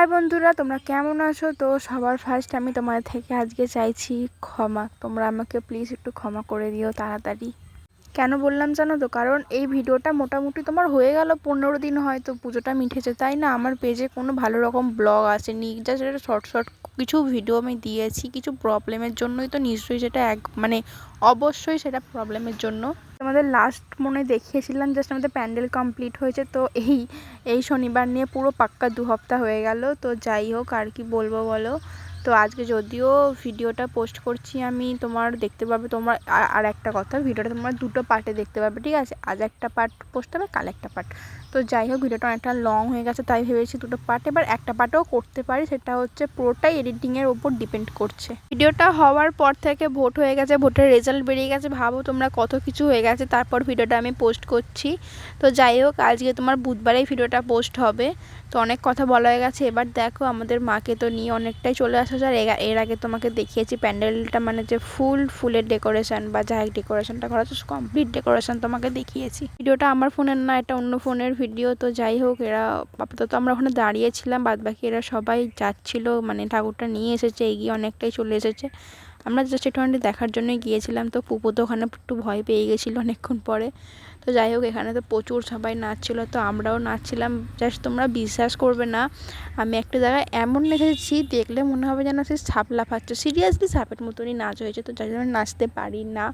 High বন্ধুরা, তোমরা কেমন আছো? তো সবার ফার্স্ট আমি তোমাদের থেকে আজকে চাইছি ক্ষমা। তোমরা আমাকে প্লিজ একটু ক্ষমা করে দিও তাড়াতাড়ি। কেন বললাম জানো তো? কারণ এই ভিডিওটা মোটামুটি তোমার হয়ে গেল 15 দিন, হয়তো পুজোটা মিটেছে, তাই না? আমার পেজে কোনো ভালো রকম ব্লগ আসেনি, জাস্ট এটা শর্ট শর্ট কিছু ভিডিও আমি দিয়েছি। কিছু প্রবলেমের জন্যই তো নিশ্চয়ই সেটা অবশ্যই সেটা প্রবলেমের জন্য। আমাদের লাস্ট মনে দেখিয়েছিলাম জাস্ট আমাদের প্যান্ডেল কমপ্লিট হয়েছে, তো এই শনিবার নিয়ে পুরো পাক্কা 2 সপ্তাহ হয়ে গেল। তো যাই হোক, আর কি বলবো বলো। তো আজকে যদিও ভিডিওটা পোস্ট করছি আমি, তোমার দেখতে পাবে তোমরা। আর একটা কথা, ভিডিওটা তোমরা 2টো পার্টে দেখতে পাবে, ঠিক আছে? আজ একটা পার্ট পোস্ট হবে, কাল একটা পার্ট। তো যাই হোক, ভিডিওটা অনেকটা লং হয়ে গেছে, তাই ভেবেছি 2টো পার্ট। এবার একটা পার্টও করতে পারি, সেটা হচ্ছে পুরোটাই এডিটিংয়ের ওপর ডিপেন্ড করছে। ভিডিওটা হওয়ার পর থেকে ভোট হয়ে গেছে, ভোটের রেজাল্ট বেরিয়ে গেছে, ভাবো তোমরা কত কিছু হয়ে গেছে, তারপর ভিডিওটা আমি পোস্ট করছি। তো যাই হোক, আজকে তোমার বুধবারেই ভিডিওটা পোস্ট হবে। তো অনেক কথা বলা হয়ে গেছে। এবার দেখো, আমাদের মাকে তো নিয়ে অনেকটাই চলে আসা যায়। এর আগে তোমাকে দেখিয়েছি প্যান্ডেলটা, মানে যে ফুলের ডেকোরেশন বা যাই ডেকোরেশনটা করা, তো কমপ্লিট ডেকোরেশন তোমাকে দেখিয়েছি। ভিডিওটা আমার ফোনের না, এটা অন্য ফোনের ভিডিও। তো যাই হোক, এরা আপাতত আমরা ওখানে দাঁড়িয়েছিলাম, বাদবাকি এরা সবাই যাচ্ছিল, মানে ঠাকুরটা নিয়ে এসেছে, এগিয়ে অনেকটাই চলে এসেছে। আমরা জাস্ট একটুখানি দেখার জন্যই গিয়েছিলাম। তো পুপু তো ওখানে একটু ভয় পেয়ে গেছিলো অনেকক্ষণ পরে। তো যাই হোক, এখানে তো প্রচুর সবাই নাচছিল, তো আমরাও নাচছিলাম। জাস্ট তোমরা বিশ্বাস করবে না, আমি একটা জায়গায় এমন নেচেছি, দেখলে মনে হবে যেন সে সাপ লাফাচ্ছে। সিরিয়াসলি সাপের মতনই নাচ হয়েছে। তো যার জন্য নাচতে পারি না,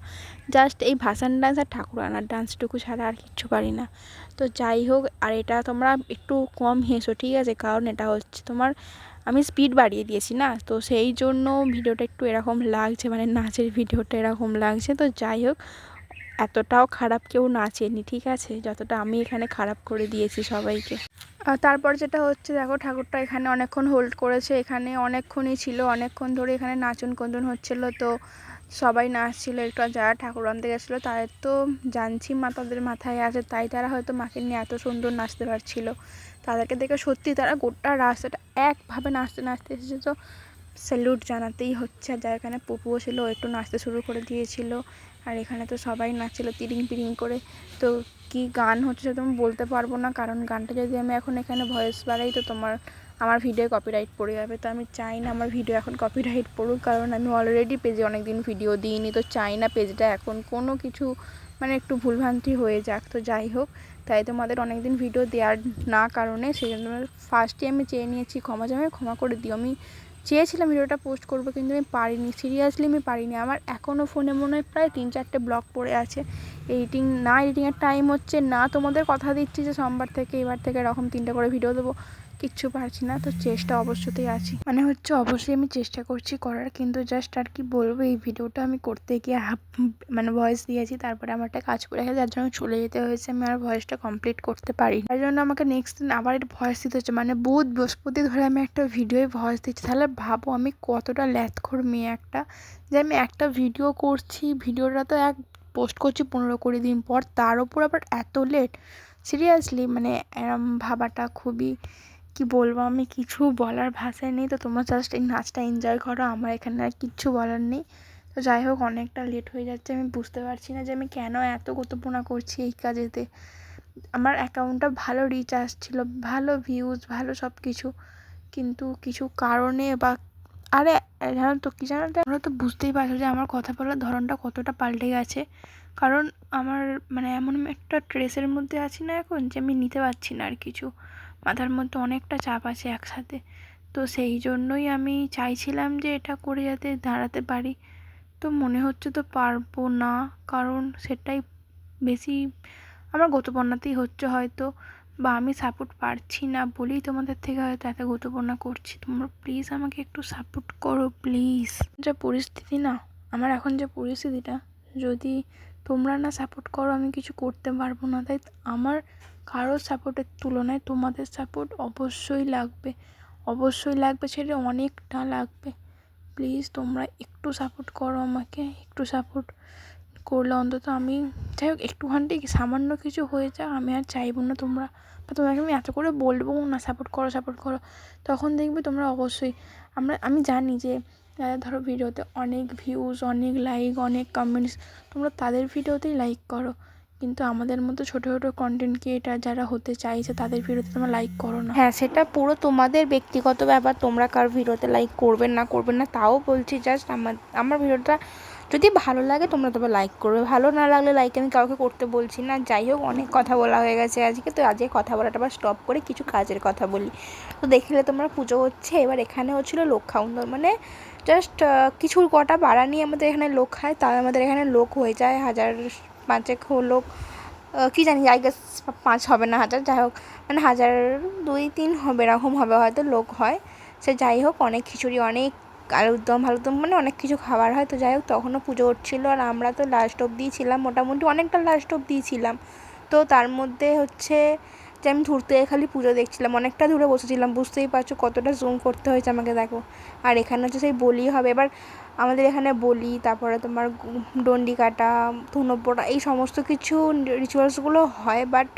জাস্ট এই ভাসান ডান্স আর ঠাকুর আনার ডান্সটুকু ছাড়া আর কিচ্ছু পারি না। তো যাই হোক, আর এটা তোমরা একটু কম হেসো, ঠিক আছে? কারণ এটা হচ্ছে তোমার, আমি স্পিড বাড়িয়ে দিয়েছি না, তো সেই জন্য ভিডিওটা একটু এরকম লাগছে, মানে নাচের ভিডিওটা এরকম লাগছে। তো যাই হোক, এতটাও খারাপ কেউ নাচেনি, ঠিক আছে? যতটা আমি এখানে খারাপ করে দিয়েছি সবাইকে। তারপর যেটা হচ্ছে, দেখো ঠাকুরটা এখানে অনেকক্ষণ হোল্ড করেছে, এখানে অনেকক্ষণই ছিল, অনেকক্ষণ ধরে এখানে নাচন কোন্দন হচ্ছিলো। তো সবাই নাচছিল একটু, আর যারা ঠাকুর আনতে গেছিলো তাদের তো জানছি মা তাদের মাথায় আছে, তাই তারা হয়তো মাকে নিয়ে এত সুন্দর নাচতে পারছিল। তাদেরকে দেখে সত্যি তারা গোটা রাস্তাটা একভাবে নাচতে নাচতে এসেছে, তো স্যালুট জানাতেই হচ্ছে। আর যার এখানে পুপুও ছিল, ও একটু নাচতে শুরু করে দিয়েছিল। আর এখানে তো সবাই নাচছিলো তিরিং পিরিং করে। তো কি গান হচ্ছে সেটা আমি বলতে পারবো না, কারণ গানটা যদি আমি এখন এখানে ভয়েস বাড়াই তো আমার ভিডিও কপিরাইট পড়ে যাবে। তো আমি চাই না আমার ভিডিও এখন কপিরাইট পড়ুক, কারণ আমি অলরেডি পেজে অনেক দিন ভিডিও দিইনি। তো চাই না পেজটা এখন কোনো কিছু মানে একটু ভুলভ্রান্তি হয়ে যাক। তো যাই হোক, তাই তোমাদের অনেক দিন ভিডিও দেওয়ার না কারণে সেই জন্য ফার্স্টে আমি চেয়ে নিয়েছি ক্ষমা, যে আমি ক্ষমা করে দিও। আমি চেয়েছিলাম ভিডিওটা পোস্ট করবো, কিন্তু আমি পারিনি, সিরিয়াসলি আমি পারিনি। আমার এখনও ফোনে মনে হয় প্রায় 3-4টে ব্লগ পড়ে আছে। এডিটিংয়ের টাইম হচ্ছে না। তোমাদের কথা দিচ্ছি যে সোমবার থেকে এবার থেকে এরকম 3টে করে ভিডিও দেবো, কিচ্ছু পারছি না। তো চেষ্টা অবশ্যই আছি, মানে হচ্ছে অবশ্যই আমি চেষ্টা করছি করার, কিন্তু জাস্ট আর কি বলবো, এই ভিডিওটা আমি করতে গিয়ে মানে ভয়েস দিয়েছি, তারপরে আমার একটা কাজ করে গেছে, যার জন্য চলে যেতে হয়েছে। আমি আর ভয়েসটা কমপ্লিট করতে পারি, তার জন্য আমাকে নেক্সট দিন আবার এটা ভয়েস দিতে হচ্ছে। মানে বুধ বৃহস্পতি ধরে আমি একটা ভিডিওয় ভয়েস দিচ্ছি। তাহলে ভাবো আমি কতটা ল্যাথখোর মেয়ে একটা, যে আমি একটা ভিডিও করছি, ভিডিওটা তো পোস্ট করছি 15-20 দিন পর, তার ওপর আবার এত লেট। সিরিয়াসলি মানে এরম ভাবাটা খুবই, কি বলবো, আমি কিছু বলার ভাষায় নেই। তো তোমরা জাস্ট এই নাচটা এনজয় করো, আমার এখানে আর কিচ্ছু বলার নেই। তো যাই হোক, অনেকটা লেট হয়ে যাচ্ছে, আমি বুঝতে পারছি না যে আমি কেন এত গুরুত্বপূর্ণ করছি এই কাজেতে। আমার অ্যাকাউন্টটা ভালো রিচ আসছিলো, ভালো ভিউজ, ভালো সব কিছু, কিন্তু কিছু কারণে বা আরে জানো তো কী জানো তো, আমরা তো বুঝতেই পারছো যে আমার কথা বলার ধরনটা কতটা পাল্টে গেছে। কারণ আমার মানে এমন একটা ট্রেসের মধ্যে আছি না এখন, যে আমি নিতে পারছি না আর কিছু, মাথার মধ্যে অনেকটা চাপ আছে একসাথে। তো সেই জন্যই আমি চাইছিলাম যে এটা করে যাতে দাঁড়াতে পারি। তো মনে হচ্ছে তো পারবো না, কারণ সেটাই বেশি আমার গতবর্ণাতেই হচ্ছে হয়তো, বা আমি সাপোর্ট পারছি না বলেই তোমাদের থেকে হয়তো এত গতবর্ণা করছি। তোমরা প্লিজ আমাকে একটু সাপোর্ট করো প্লিজ। যা পরিস্থিতি না, আমার এখন যে পরিস্থিতিটা, যদি তোমরা না সাপোর্ট করো আমি কিছু করতে পারবো না। তাই আমার কারোর সাপোর্টের তুলনায় তোমাদের সাপোর্ট অবশ্যই লাগবে, অবশ্যই লাগবে, সেটা অনেকটা লাগবে। প্লিজ তোমরা একটু সাপোর্ট করো আমাকে, একটু সাপোর্ট করলে অন্তত আমি, যাই হোক একটুখানি সামান্য কিছু হয়ে যাক, আমি আর চাইবো না তোমরা, বা তোমাকে আমি এত করে বলবো না সাপোর্ট করো সাপোর্ট করো, তখন দেখবে তোমরা অবশ্যই, আমি জানি যে ধরো ভিডিওতে অনেক ভিউজ, অনেক লাইক, অনেক কমেন্টস, তোমরা তাদের ভিডিওতেই লাইক করো, কিন্তু আমাদের মতো ছোটো ছোটো কন্টেন্ট ক্রিয়েটার যারা হতে চাইছে তাদের ভিডিওতে তোমরা লাইক করো না। হ্যাঁ, সেটা পুরো তোমাদের ব্যক্তিগত ব্যাপার, তোমরা কার ভিডিওতে লাইক করবেন না তাও বলছি। জাস্ট আমার ভিডিওটা যদি ভালো লাগে তোমরা তবে লাইক করবে, ভালো না লাগলে লাইক আমি কাউকে করতে বলছি না। যাই হোক, অনেক কথা বলা হয়ে গেছে আজকে, তো আজকে কথা বলাটা আবার স্টপ করে কিছু কাজের কথা বলি। তো দেখলে তোমরা পুজো হচ্ছে, এবার এখানে হচ্ছিলো লোক খাওয়ানো, মানে জাস্ট কিছু কটা বাড়া নিয়ে আমাদের এখানে লোক খায়, তাই আমাদের এখানে লোক হয়ে যায় 1000-5 লোক, কী জানি, আই গেস 5 হবে না 1000, যাই হোক মানে 1000-2-3 হবে, এরকম হবে হয়তো লোক হয়। সে যাই হোক, অনেক খিচুড়ি, অনেক আলুরদম মানে অনেক কিছু খাবার হয়। তো যাই হোক, তখনও পুজো হচ্ছিলো আর আমরা তো লাস্ট অবধি ছিলাম, মোটামুটি অনেকটা লাস্ট অবধি ছিলাম। তো তার মধ্যে হচ্ছে যে আমি দূর থেকে খালি পুজো দেখছিলাম, অনেকটা দূরে বসেছিলাম, বুঝতেই পারছো কতটা জুম করতে হয়েছে আমাকে, দেখো। আর এখানে হচ্ছে সেই বলি হবে, এবার আমাদের এখানে বলি, তারপরে তোমার ডন্ডি কাটা, ধুনো পোড়া, এই সমস্ত কিছু রিচুয়ালসগুলো হয়, বাট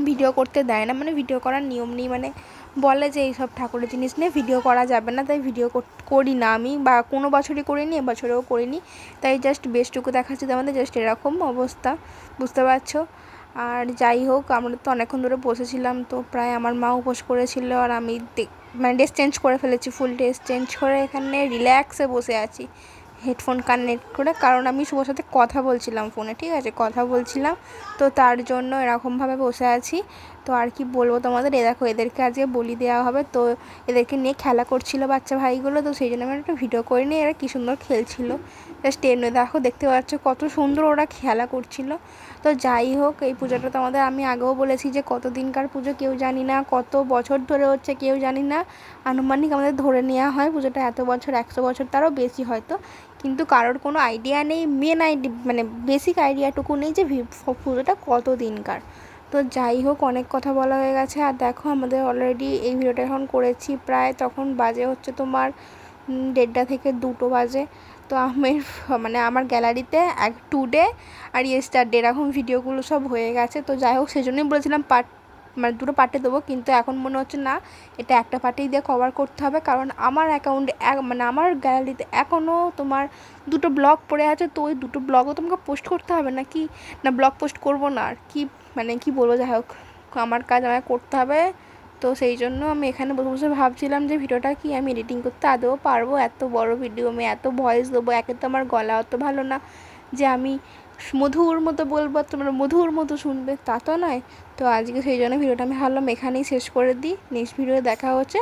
ভিডিও করতে দেয় না, মানে ভিডিও করার নিয়ম নেই, মানে বলে যে এইসব ঠাকুরের জিনিস নিয়ে ভিডিও করা যাবে না, তাই ভিডিও করি না আমি, বা কোনো বছরই করিনি, এবছরেও করিনি। তাই জাস্ট বেস্টটুকু দেখাচ্ছি তোমাদের, জাস্ট এরকম অবস্থা, বুঝতে পারছো। আর যাই হোক, আমরা তো অনেকক্ষণ ধরে বসেছিলাম, তো প্রায় আমার মা উপোস করেছিল আর আমি মানে ড্রেস চেঞ্জ করে ফেলেছি, ফুল ড্রেস চেঞ্জ করে এখানে রিল্যাক্সে বসে আছি হেডফোন কানেক্ট করে, কারণ আমি শুভর সাথে কথা বলছিলাম ফোনে, ঠিক আছে, কথা বলছিলাম, তো তার জন্য এরকমভাবে বসে আছি। তো আর কি বলবো তোমাদের, দেখো এদেরকে আজকে বলি দেওয়া হবে, তো এদেরকে নিয়ে খেলা করছিল বাচ্চা ভাইগুলো, তো সেই জন্য আমি একটা ভিডিও করে নিয়ে এরা কী সুন্দর খেলছিল, জাস্ট এমনি দেখো, দেখতে পাচ্ছ কত সুন্দর ওরা খেলা করছিল। তো যাই হোক, এই পুজোটা তো আমাদের, আমি আগেও বলেছি যে কত দিনকার পুজো কেউ জানি না, কত বছর ধরে হচ্ছে কেউ জানি না, আনুমানিক আমাদের ধরে নেওয়া হয় পুজোটা এত বছর, 100 বছর তারও বেশি হয়তো, কিন্তু কারোর কোনো আইডিয়া নেই, মানে বেসিক আইডিয়াটুকু নেই যে পুজোটা কত দিনকার। তো যাই হোক, অনেক কথা বলা হয়ে গেছে, আর দেখো আমাদের অলরেডি এই ভিডিওটা এখন করেছি প্রায়, তখন বাজে হচ্ছে তোমার 1:30 থেকে 2 বাজে। তো মানে আমার গ্যালারিতে 2 ডে আর ইয়েস্টারডে এরকম ভিডিওগুলো সব হয়ে গেছে। তো যাই হোক, সেই জন্যই বলেছিলাম মানে 2টো পার্টে দেবো, কিন্তু এখন মনে হচ্ছে না, এটা একটা পার্টেই দিয়ে কভার করতে হবে, কারণ আমার অ্যাকাউন্টে মানে আমার গ্যালারিতে এখনও তোমার 2টো ব্লগ পড়ে আছে, তো ওই 2টো ব্লগও তোমাকে পোস্ট করতে হবে নাকি, না ব্লগ পোস্ট করবো না, আর কি মানে কি বলবো, যাই হোক আমার কাজ আমাকে করতে হবে। তো সেই জন্য আমি এখানে বসে বসে ভাবছিলাম যে ভিডিওটা কি আমি এডিটিং করতে আদৌ পারবো, এত বড় ভিডিও, আমি এত ভয়েস দেবো, একে তো আমার গলা অত ভালো না যে আমি মধুর মতো বলবো তোমরা মধুর মতো শুনবে, তা তো নয়। তো আজকে সেই জন্য ভিডিওটা আমি ভাবলাম এখানেই শেষ করে দিই, নেক্সট ভিডিও দেখা হচ্ছে।